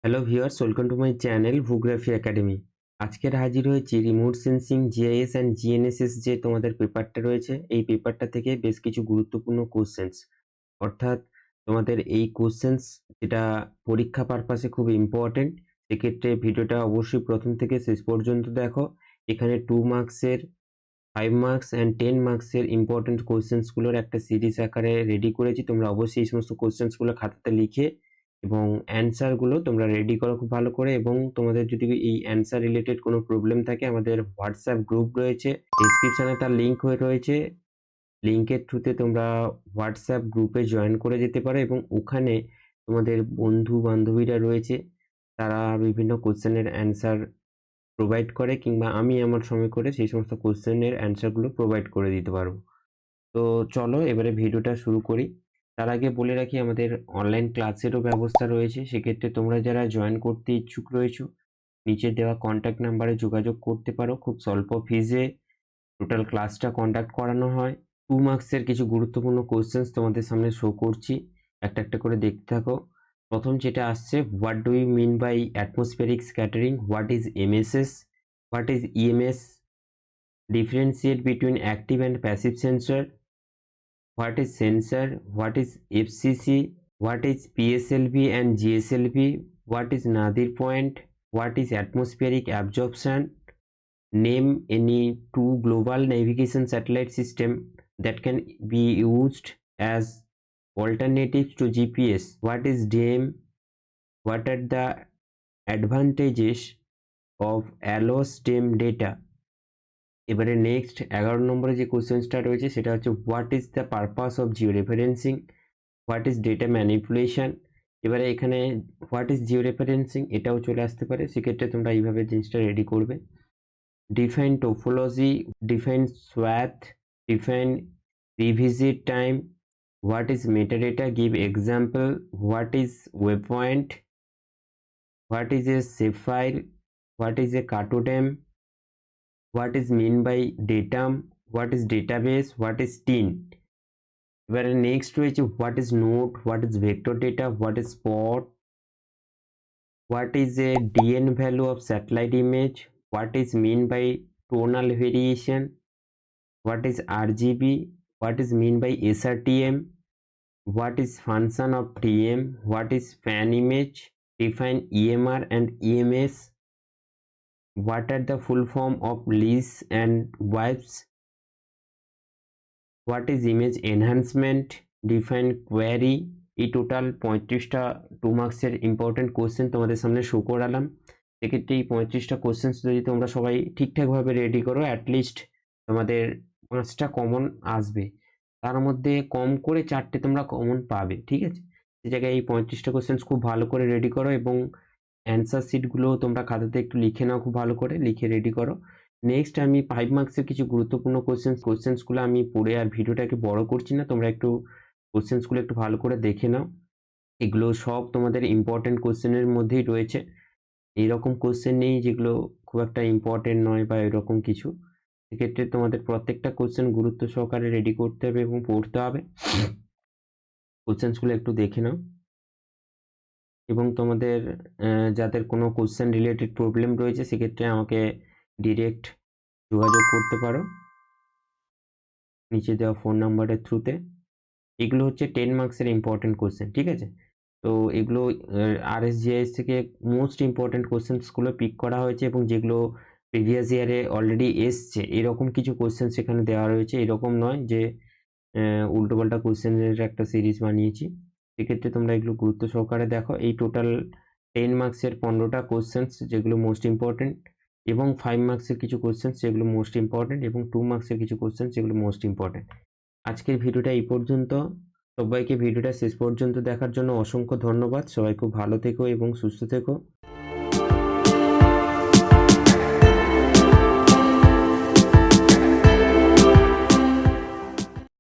Hello viewers, welcome to my channel Bhugraphy academy. আজকের হাজির হয়েছি remote sensing GIS and GNSS যে তোমাদের পেপারটা রয়েছে, এই পেপারটা থেকে বেশ কিছু গুরুত্বপূর্ণ কোশ্চেন্স, অর্থাৎ তোমাদের এই কোশ্চেন্স যেটা পরীক্ষা পারপাসে খুব ইম্পর্টেন্ট। সেক্ষেত্রে ভিডিওটা অবশ্যই প্রথম থেকে শেষ পর্যন্ত দেখো। এখানে 2 মার্কসের, 5 মার্কস অ্যান্ড 10 মার্কসের ইম্পর্টেন্ট কোশ্চেন্সগুলোর একটা সিরিজ আকারে রেডি করেছি। তোমরা অবশ্যই এই সমস্ত কোশ্চেন্সগুলো খাতাতে লিখে এবং অ্যান্সারগুলো তোমরা রেডি করো খুব ভালো করে। এবং তোমাদের যদি এই অ্যান্সার রিলেটেড কোনো প্রবলেম থাকে, আমাদের হোয়াটসঅ্যাপ গ্রুপ রয়েছে, ডেসক্রিপশনে তার লিঙ্ক হয়ে রয়েছে। লিঙ্কের থ্রুতে তোমরা হোয়াটসঅ্যাপ গ্রুপে জয়েন করে যেতে পারো এবং ওখানে তোমাদের বন্ধু বান্ধবীরা রয়েছে, তারা বিভিন্ন কোশ্চেনের অ্যান্সার প্রোভাইড করে, কিংবা আমি আমার সময় করে সেই সমস্ত কোশ্চেনের অ্যান্সারগুলো প্রোভাইড করে দিতে পারবো। তো চলো এবারে ভিডিওটা শুরু করি। তার আগে বলে রাখি, আমাদের অনলাইন ক্লাসেরও ব্যবস্থা রয়েছে। সেক্ষেত্রে তোমরা যারা জয়েন করতে ইচ্ছুক রয়েছো, নিচে দেওয়া কন্ট্যাক্ট নাম্বারে যোগাযোগ করতে পারো। খুব স্বল্প ফিজে টোটাল ক্লাসটা কন্ডাক্ট করানো হয়। 2 মার্কসের কিছু গুরুত্বপূর্ণ কোশ্চেন্স তোমাদের সামনে শো করছি, একটা একটা করে দেখতে থাকো। প্রথম যেটা আসছে, what do you mean by atmospheric scattering, what is MSS, what is EMS, differentiate between active and passive sensor, what is sensor, what is FCC, what is PSLV and GSLV, what is nadir point, what is atmospheric absorption, name any two global navigation satellite system that can be used as alternatives to GPS, what is DAM, what are the advantages of allo-STEM data। এবারে next 11 নম্বরে যে কোশ্চেন্সটা রয়েছে সেটা হচ্ছে, what is the purpose of Jio referencing, what is data manipulation. এবারে এখানে what is Jio referencing এটাও চলে আসতে পারে, সেক্ষেত্রে তোমরা এইভাবে জিনিসটা রেডি করবে। Define topology, define swath, define revisit time, what is metadata, give example, what is web point, what is a save file, what is a CartoDEM, what is mean by datum, what is database, what is tin। এবারে next রয়েছে, what is node, what is vector data, what is spot, what is a dn value of satellite image, what is mean by tonal variation, what is rgb, what is mean by srtm, what is function of tm, what is fan image, define emr and ems, what are the full form of lease and wipes, what is image enhancement, define query. এই total 35টা 2 মার্কসের important question তোমাদের সামনে show করালাম। সেক্ষেত্রে এই 35টা question যদি তোমরা সবাই ঠিকঠাকভাবে রেডি করো, অ্যাটলিস্ট তোমাদের 5টা কমন আসবে, তার মধ্যে কম করে 4টে তোমরা কমন পাবে, ঠিক আছে। সে জায়গায় এই 35টা কোশ্চেন খুব ভালো করে রেডি করো এবং অ্যান্সার শিটগুলো তোমরা খাতাতে একটু লিখে নাও, খুব ভালো করে লিখে রেডি করো। নেক্সট আমি 5 মার্কসের কিছু গুরুত্বপূর্ণ কোশ্চেন্সগুলো আমি পড়ে আর ভিডিওটাকে বড় করছি না, তোমরা একটু কোশ্চেন্সগুলো একটু ভালো করে দেখে নাও। এগুলো সব তোমাদের ইম্পর্টেন্ট কোশ্চেনের মধ্যেই রয়েছে। এইরকম কোশ্চেন নেই যেগুলো খুব একটা ইম্পর্টেন্ট নয় বা এরকম কিছু। সেক্ষেত্রে তোমাদের প্রত্যেকটা কোশ্চেন গুরুত্ব সহকারে রেডি করতে হবে এবং পড়তে হবে। কোশ্চেন্সগুলো একটু দেখে নাও এবং তোমাদের যাদের কোনো কোশ্চেন রিলেটেড প্রবলেম রয়েছে সেক্ষেত্রে আমাকে ডিরেক্ট যোগাযোগ করতে পারো নিচে দেওয়া ফোন নাম্বারের থ্রুতে। এগুলো হচ্ছে 10 মার্কসের ইম্পর্টেন্ট কোশ্চেন, ঠিক আছে। তো এগুলো আরএসজিআইএস থেকে মোস্ট ইম্পর্টেন্ট কোশ্চেন্সগুলো পিক করা হয়েছে এবং যেগুলো প্রিভিয়াস ইয়ারে অলরেডি এসছে এরকম কিছু কোশ্চেন সেখানে দেওয়া রয়েছে। এরকম নয় যে উল্টোপাল্টা কোশ্চেনের একটা সিরিজ বানিয়েছি। সেক্ষেত্রে তোমরা এগুলো গুরুত্ব সহকারে দেখো। এই টোটাল 10 মার্কসের 15টা কোশ্চেন্স যেগুলো মোস্ট ইম্পর্টেন্ট, এবং 5 মার্কসের কিছু কোশ্চেন্স যেগুলো মোস্ট ইম্পর্টেন্ট, এবং 2 মার্কসের কিছু কোশ্চেন্স যেগুলো মোস্ট ইম্পর্টেন্ট। আজকের ভিডিওটা এই পর্যন্ত। সবাইকে ভিডিওটা শেষ পর্যন্ত দেখার জন্য অসংখ্য ধন্যবাদ। সবাই খুব ভালো থেকো এবং সুস্থ থেকো।